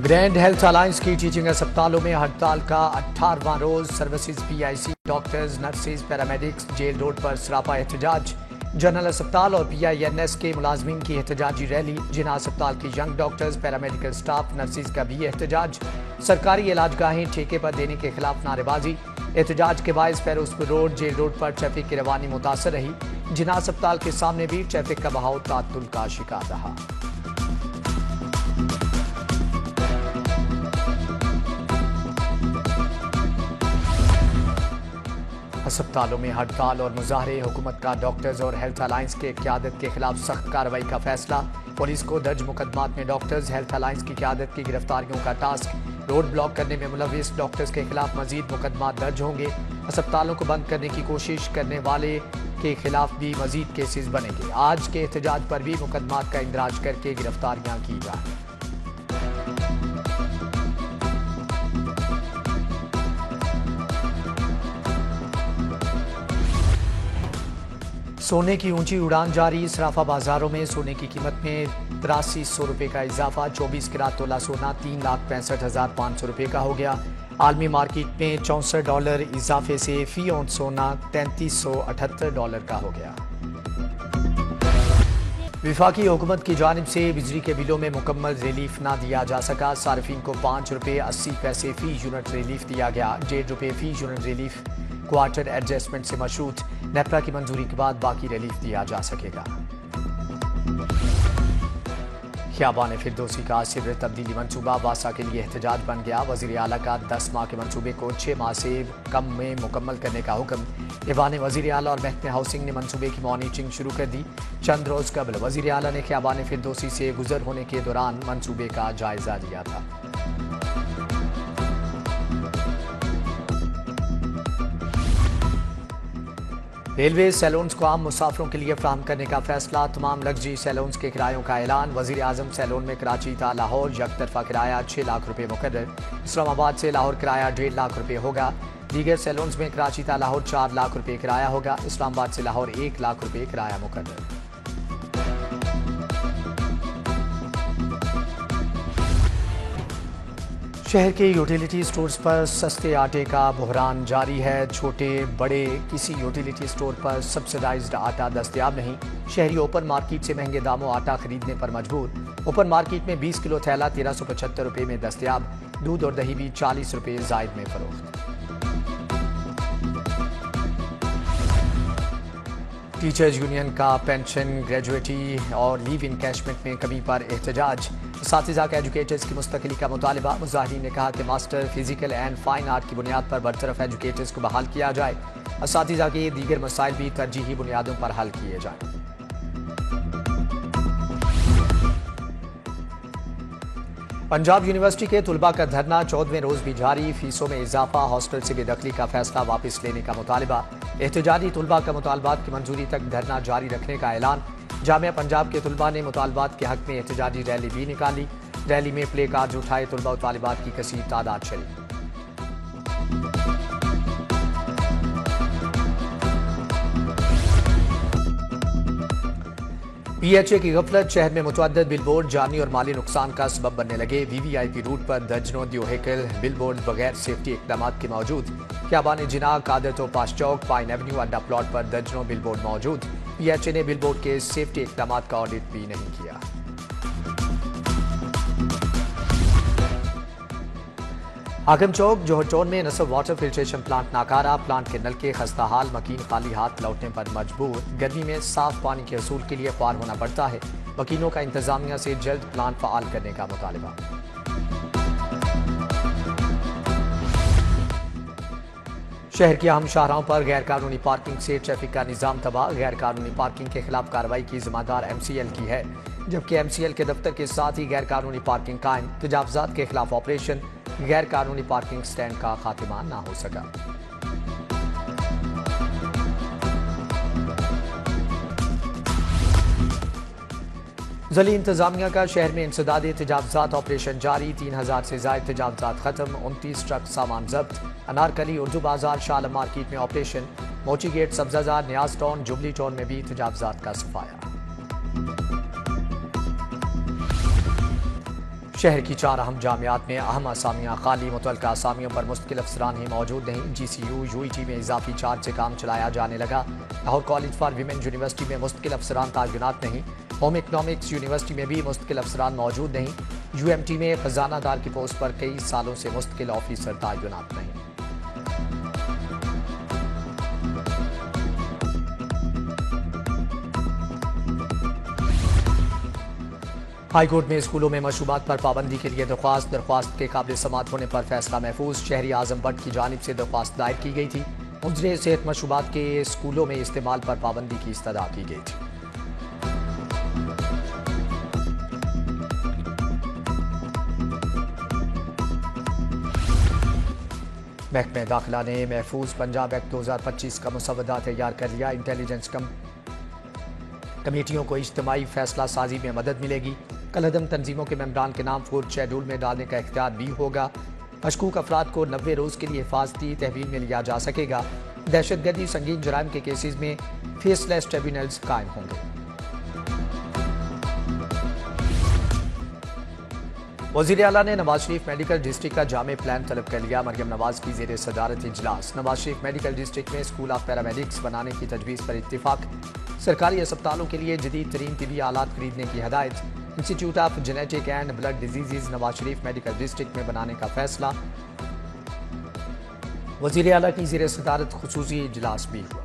Grand health alliance की teaching अस्पतालों में हड़ताल का 18वां रोज। Services PIC, doctors, nurses, paramedics jail road पर सरापा एहतजाज। जनरल अस्पताल और पीआईएनएस के मुलाजमीन की एहतजाजी रैली। जिना अस्पताल की young doctors, paramedical staff, nurses का भी एहतजाज। सरकारी इलाजगाहें ठेके पर देने के खिलाफ नारेबाजी। एहतजाज के बायस फेरोजपुर रोड, जेल रोड पर ट्रैफिक की रवानी मुतासर रही। जिना अस्पताल के सामने भी ट्रैफिक का बहाव ताअत्तुल का शिकार रहा। अस्पतालों में हड़ताल और मुजाहरे। हुकूमत का डॉक्टर्स और हेल्थ अलायंस के क़यादत के खिलाफ सख्त कार्रवाई का फैसला। पुलिस को दर्ज मुकदमात में डॉक्टर्स, हेल्थ अलायंस की क़यादत की गिरफ्तारियों का टास्क। रोड ब्लॉक करने में मुलविस डॉक्टर्स के खिलाफ मजीद मुकदमात दर्ज होंगे। अस्पतालों को बंद करने की कोशिश करने वाले के खिलाफ भी मजीद केसेस बनेंगे। आज के एहतजाज पर भी मुकदमात का इंदराज करके गिरफ्तारियां की जाएं। सोने की ऊंची उड़ान जारी। सराफा बाजारों में सोने की कीमत में 8300 रुपये का इजाफा। 24 कैरेट तोला सोना $3,65,500 रुपये का हो गया। आलमी मार्केट में $64 इजाफे से फी औंस सोना $3378 का हो गया। विफाकी हुकूमत की जानिब से बिजली के बिलों में मुकम्मल रिलीफ ना दिया जा सका। सार्फिन को ₹5.80 फी यूनिट रिलीफ दिया गया। ₹1.5 फी यूनिट रिलीफ क्वार्टर एडजस्टमेंट से मशरूत। नेपरा की मंजूरी के बाद बाकी रिलीफ दिया जा सकेगा। ख्याबान फिरदौसी का सिर तब्दीली मंसूबा वासा के लिए एहतजाज बन गया। वजीर आला का 10 माह के मंसूबे को 6 माह से कम में मुकम्मल करने का हुक्म। ईवान वजीर आला और महकमे हाउसिंग ने मंसूबे की मॉनिटरिंग शुरू कर दी। चंद रोज कबल वजीर आला ने ख्याबान फिरदौसी से गुजर होने के दौरान मंसूबे का जायजा लिया था। रेलवे सैलून्स को आम मुसाफरों के लिए फ्राहम करने का फैसला। तमाम लग्जरी सैलून्स के किरायों का ऐलान। वजीर आजम सैलून में कराची था लाहौर यकतरफा किराया 6 लाख रुपये मुकर्रर। इस्लामाबाद से लाहौर किराया 1.5 लाख रुपये होगा। दीगर सैलून्स में कराची था लाहौर 4 लाख रुपये किराया होगा। इस्लामाबाद से लाहौर 1 लाख रुपये किराया मुकर्रर। शहर के यूटिलिटी स्टोर्स पर सस्ते आटे का बहरान जारी है। छोटे बड़े किसी यूटिलिटी स्टोर पर सब्सिडाइज्ड आटा दस्तयाब नहीं। शहरी ओपन मार्केट से महंगे दामों आटा खरीदने पर मजबूर। ओपन मार्केट में 20 किलो थैला 1375 रुपये में दस्तयाब। दूध और दही भी 40 रुपये जायद में फरोख्त। टीचर्स यूनियन का पेंशन, ग्रेजुएटी और लीव इनकैशमेंट में कमी पर एहतजाज। असातिज़ा के एजुकेटर्स की मुस्तकिली का मुतालिबा। मुजाहिरीन ने कहा कि master physical and fine art की बुनियाद पर बरतरफ एजुकेटर्स को बहाल किया जाए। असातिज़ा के दीगर मसाइल भी तरजीही बुनियादों पर हल किए जाएं। पंजाब यूनिवर्सिटी के तुलबा का धरना 14वें रोज भी जारी। फीसों में इजाफा, हॉस्टल से बेदखली का फैसला वापस लेने का मुतालिबा। एहतजाजी तुलबा का मुतालबात की मंजूरी तक धरना जारी रखने का ऐलान। जामिया पंजाब के तुलबा ने मुतालबात के हक में एहतजाजी रैली भी निकाली। रैली में प्ले कार्ड उठाए तुलबा और तालिबात की कसीर तादाद चली। पीएचए की गफलत। शहर में मुतअद्दिद बिलबोर्ड जानी और माली नुकसान का सबब बनने लगे। वीवीआईपी रूट पर दर्जनों व्हीकल बिलबोर्ड बगैर सेफ्टी इकदाम के मौजूद। ख्याबान जिना, कादर पास चौक, पाइन एवेन्यू अड्डा प्लॉट पर दर्जनों बिलबोर्ड मौजूद। पीएचए ने बिलबोर्ड के सेफ्टी इकदाम का ऑडिट भी नहीं किया। हाकिम चौक, जोहर टाउन में नसब वाटर फिल्ट्रेशन प्लांट नाकारा। प्लांट के नल के खस्ता हाल, मकीन खाली हाथ लौटने पर मजबूर। गर्मी में साफ पानी के हसूल के लिए ख्वार होना पड़ता है। मकीनों का इंतजामिया से जल्द प्लांट फाल करने का मुतालिबा। शहर की अहम शाहराहों पर गैर कानूनी पार्किंग से ट्रैफिक का निजाम तबाह। गैर कानूनी पार्किंग के खिलाफ कार्रवाई की जिम्मेदार MCL की है, जबकि MCL के दफ्तर के साथ ही गैर कानूनी पार्किंग कायम। तजावुजात के खिलाफ ऑपरेशन। गैर कानूनी पार्किंग स्टैंड का खात्मा ना हो सका। जली इंतजामिया का शहर में इंसदादी तजावुजात ऑपरेशन जारी। 3000 से ज्यादा तजावुजात खत्म। 29 ट्रक सामान जब्त। अनारकली, उर्दू बाजार, शालम मार्केट में operation. Mochi gate, Sabzazar, Niaz town, jubilee town में भी तजावुजात का सफाया। शहर की 4 अहम जामियात में अहम असामियाँ खाली, मुतल्लिका असामियों पर मुस्तकिल अफसरान ही मौजूद नहीं। GCU UET में इजाफी चार्ज से काम चलाया जाने लगा। Lahore college for women university में मुस्तकिल अफसरान तैनात नहीं। होम इकनॉमिक्स यूनिवर्सिटी में भी मुस्तकिल अफसरान मौजूद नहीं। UMT में खजानादार की पोस्ट पर कई सालों से मुस्तकिल ऑफिसर तैनात नहीं। हाईकोर्ट में स्कूलों में मशरूबात पर पाबंदी के लिए दरख्वास्त के काबिल समात होने पर फैसला महफूज। शहरी आजम भट्ट की जानिब से दरख्वास्त दायर की गई थी। मुजरे सेहत मशरूबात के स्कूलों में इस्तेमाल पर पाबंदी की इस्तदा की गई थी। महकमे दाखिला ने महफूज पंजाब एक्ट 2025 का मुसवदा तैयार कर लिया। इंटेलिजेंस कमेटियों को इज्तिमाई फैसला साजी में मदद मिलेगी। कलअदम तंजीमों के मेंबरान के नाम फोर्थ शेड्यूल में डालने का इख्तियार भी होगा। मशकूक अफराद को 90 रोज़ के लिए हिफाजती तहवील में लिया जा सकेगा। दहशतगर्दी संगीन जराइम के केसेस में फेसलेस ट्रिब्यूनल्स कायम होंगे। वज़ीर आला ने नवाज शरीफ मेडिकल डिस्ट्रिक्ट का जामे प्लान तलब कर लिया। मरियम नवाज की ज़ेर सदारत इजलास। नवाज शरीफ मेडिकल डिस्ट्रिक्ट में स्कूल ऑफ पैरामेडिक्स बनाने की तजवीज़ पर इत्तिफाक। सरकारी अस्पतालों के लिए जदीद तरीन तिबी आलात खरीदने की हदायत। Institute of genetic and blood disease Nawaz Sharif medical district में बनाने का फैसला। वज़ीर आला की ज़ेर सदारत खुसूसी इजलास भी हुआ।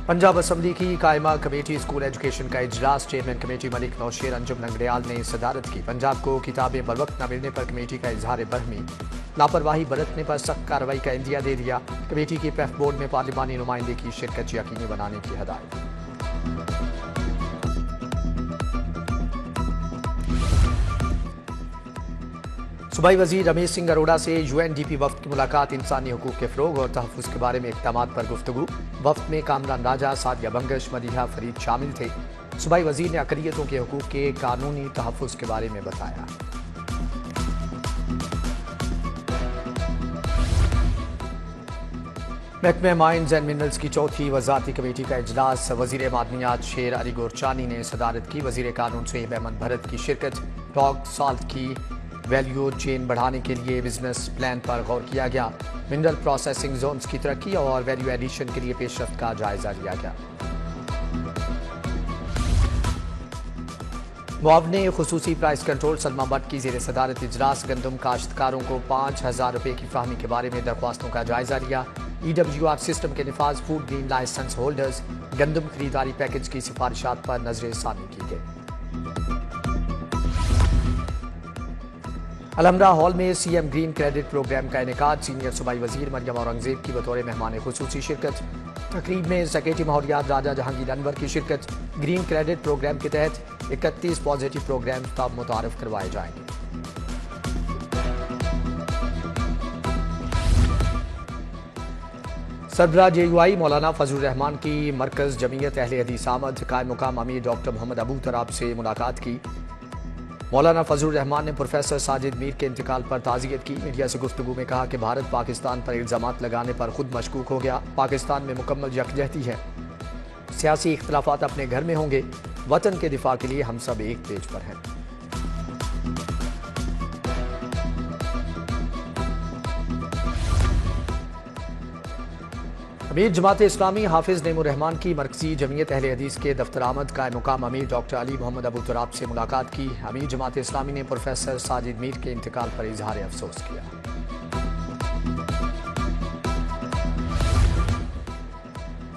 पंजाब असम्बली की कायमा कमेटी स्कूल एजुकेशन का इजलास। चेयरमैन कमेटी मलिक नौशेर अंजुम लंगड़ियाल ने सदारत की। पंजाब को किताबें बरवक्त न मिलने पर कमेटी का इजहार बरहमी। लापरवाही बरतने पर सख्त कार्रवाई का इंदिया दे दिया। कमेटी की पैफ बोर्ड में पार्लिमानी नुमाइंदे की शिरकत यकीनी बनाने की हदायत। सूबाई वज़ीर रमेश सिंह अरोड़ा से UNDP वफ्द की मुलाकात। इंसानी हुकूक के फ़रोग और तहफ़्फ़ुज़ के बारे में इक़दामात पर गुफ्तगू। वफ्द में कामरान राजा, सादिया बंगश, मदीहा फरीद शामिल थे। सूबाई वज़ीर ने अक़लियतों के हुकूक के कानूनी तहफ़्फ़ुज़ के बारे में बताया। महकमे माइंस एंड मिनरल्स की चौथी वज़ारती कमेटी का इजलास। वज़ीर मादनियात शेर अली गोरचानी ने सदारत की। वज़ीर कानून सुहेब अहमद भरत की शिरकत। रॉक साल्ट की वैल्यू चेन बढ़ाने के लिए बिजनेस प्लान पर गौर किया गया। मिनरल प्रोसेसिंग जोन्स की तरक्की और वैल्यू एडिशन के लिए पेशरफ्त का जायजा लिया गया। मुआवने खुसूसी प्राइस कंट्रोल सलमा भट्ट की ज़ेर सदारत इजलास। गंदम काश्तकारों को 5,000 रुपये की फ्राहमी के बारे में दरख्वास्तों का जायजा लिया। EWR सिस्टम के निफाज, फूड ग्रीन लाइसेंस होल्डर्स, गंदम खरीदारी पैकेज की सिफारिशात पर नजर सानी की गई। अलहमरा हॉल में CM ग्रीन क्रेडिट प्रोग्राम का इनेकाद। सीनियर सूबाई वज़ीर मरियम औरंगज़ेब की बतौर मेहमान खुसूसी शिरकत। तकरीब में सेक्रेटरी माहौलियात राजा जहांगीर अनवर की शिरकत। ग्रीन क्रेडिट प्रोग्राम के तहत 31 पॉजिटिव प्रोग्राम तब मुतारफ करवाए जाएंगे। सरबराह JUI मौलाना फजलुर रहमान की मरकज़ जमीयत अहले हदीस आमद कायम मुकाम अमीर डॉक्टर मोहम्मद अबू तराब से मुलाकात की। मौलाना फजलुर रहमान ने प्रोफेसर साजिद मीर के इंतकाल पर ताज़ियत की। मीडिया से गुफ्तगू में कहा कि भारत पाकिस्तान पर इल्ज़ामात लगाने पर खुद मशकूक हो गया। पाकिस्तान में मुकम्मल यकजहती है। सियासी इख्तलाफात अपने घर में होंगे। वतन के दिफा के लिए हम सब एक पेज पर हैं। अमीर जमात इस्लामी हाफिज नेमुर रहमान की मरकजी जमीयत अहले हदीस के दफ्तर आमद कायम मुकाम अमीर डॉक्टर अली मोहम्मद अबू तुराब से मुलाकात की। अमीर जमात इस्लामी ने प्रोफेसर साजिद मीर के इंतकाल पर इजहार अफसोस किया।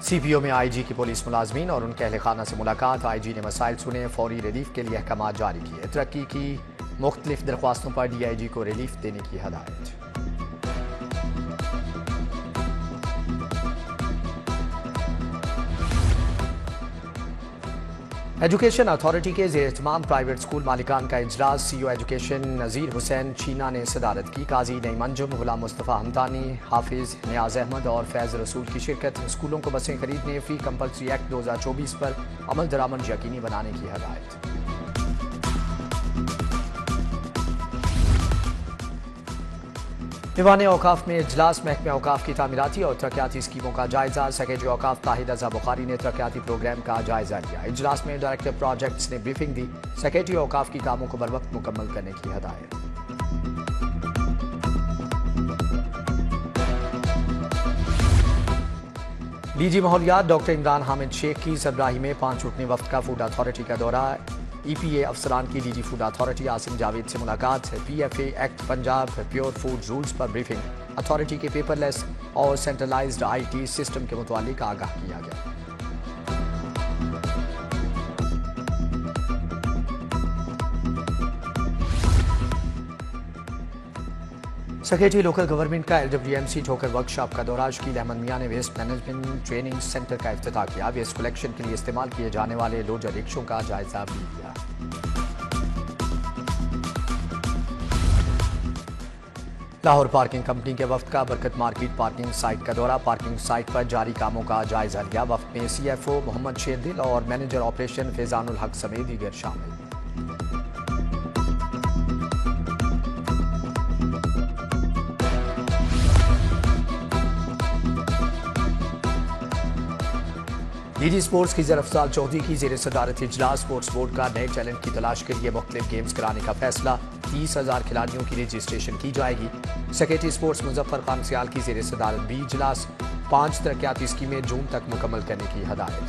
CPO में IG की पुलिस मुलाजमीन और उनके अहल खाना से मुलाकात। IG ने मसाइल सुने, फौरी रिलीफ के लिए अहकाम जारी किए। तरक्की की मुख्तलिफ दरख्वास्तों पर DIG को रिलीफ देने की हदायत। एजुकेशन अथॉरिटी के ज़ेर एहतमाम प्राइवेट स्कूल मालिकान का इजलास। CEO एजुकेशन नज़ीर हुसैन चीना ने सदारत की। काजी नईम अंजुम, गुलाम मुस्तफ़ा हमदानी, हाफिज नियाज अहमद और फैज़ रसूल की शिरकत। स्कूलों को बसें खरीदने फी कंपल्सरी एक्ट 2024 पर अमल दरामद यकीनी बनाने की हदायत। दीवान औकाफ में इजलास, महकमे औकाफ की तामीराती और तरक्याती स्कीमों का जायजा। सेक्रेटरी औकाफ ताहिर रजा बुखारी ने तरक्याती प्रोग्राम का जायजा लिया। इजलास में डायरेक्टर प्रोजेक्ट्स ने ब्रीफिंग दी। सेक्रेटरी औकाफ की कामों को बरवक्त मुकम्मल करने की हदायत। डीजी माहौलियात डॉक्टर इमरान हामिद शेख की सरबराही में 5 रुकनी वफ्द का फूड अथॉरिटी का दौरा। EPA अफसरान की DG food authority Asim Javed से मुलाकात। PFA act Punjab pure food rules पर ब्रीफिंग। अथॉरिटी के पेपरलेस और सेंट्रलाइज्ड IT सिस्टम के मुतालिक आगाह किया गया। सेक्रेटरी लोकल गवर्नमेंट का LWMC ठोकर वर्कशॉप का दौरा। शकील अहमद मियां ने वेस्ट मैनेजमेंट ट्रेनिंग सेंटर का इफ्तिताह किया। वेस्ट कलेक्शन के लिए इस्तेमाल किए जाने वाले लोडर रिक्शों का जायजा भी लिया। लाहौर पार्किंग कंपनी के वफ्द का बरकत मार्केट पार्किंग साइट का दौरा। पार्किंग साइट पर जारी कामों का जायजा लिया। वफ्द में CFO मोहम्मद शेरदिल और मैनेजर ऑपरेशन फैजानुल हक समेत दीगर शामिल। DG स्पोर्ट्स खिजर अफजाल चौधरी की जेर सदारत इजलास। स्पोर्ट्स बोर्ड का नए टैलेंट की तलाश के लिए मुख्तलिफ गेम्स कराने का फैसला। 30,000 खिलाड़ियों की रजिस्ट्रेशन की जाएगी। सेक्रेटरी स्पोर्ट्स मुजफ्फर खान सियाल की जेर सदारत भी इजलास। 5 तरक्याती स्कीमें जून तक मुकम्मल करने की हदायत।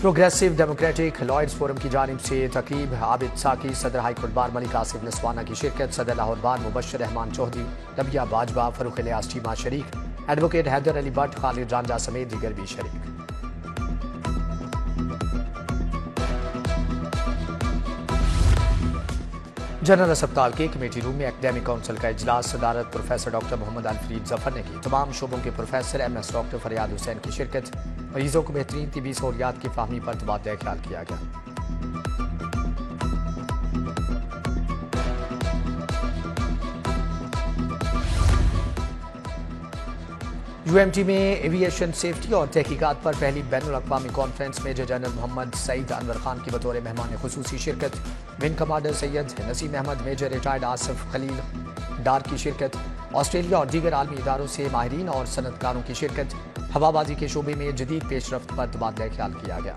प्रोग्रेसिव डेमोक्रेटिक लॉयर्स फोरम की जानिब से तकीब। आबिद साकी, सदर हाईकोर्ट बार मलिक आसिफ नसवाना की शिरकत। सदर लाहौर बार मुबशर रहमान चौधरी, रबिया बाजवा, फरूख इलियास चीमा शरीक। एडवोकेट हैदर अली भट्ट, खालिद रांझा समेत दीगर भी शरीक। जनरल अस्पताल के कमेटी रूम में एकेडमिक काउंसिल का इजलास। सदारत प्रोफेसर डॉक्टर मोहम्मद अलफरीद जफर ने की। तमाम शोबों के प्रोफेसर MS डॉक्टर फरियाद हुसैन की शिरकत। मरीजों को बेहतरीन तिबी सहूलियात की फाहमी पर तबादला ख्याल किया गया। UMT में एविएशन सेफ्टी और तहकीकात पर पहली बैनुल-अक़वामी conference. Major general Mohammad Saeed Anwar Khan की बतौर मेहमान खुसूसी शिरकत। Wing commander Syed Naseem Ahmed, major retired Asif Khalil Dar की शिरकत। ऑस्ट्रेलिया और दीगर आलमी इदारों से माहिरीन और सनतकारों की शिरकत। हवाबाजी के शोबे में जदीद पेशरफ्त पर तबादला ख्याल किया गया।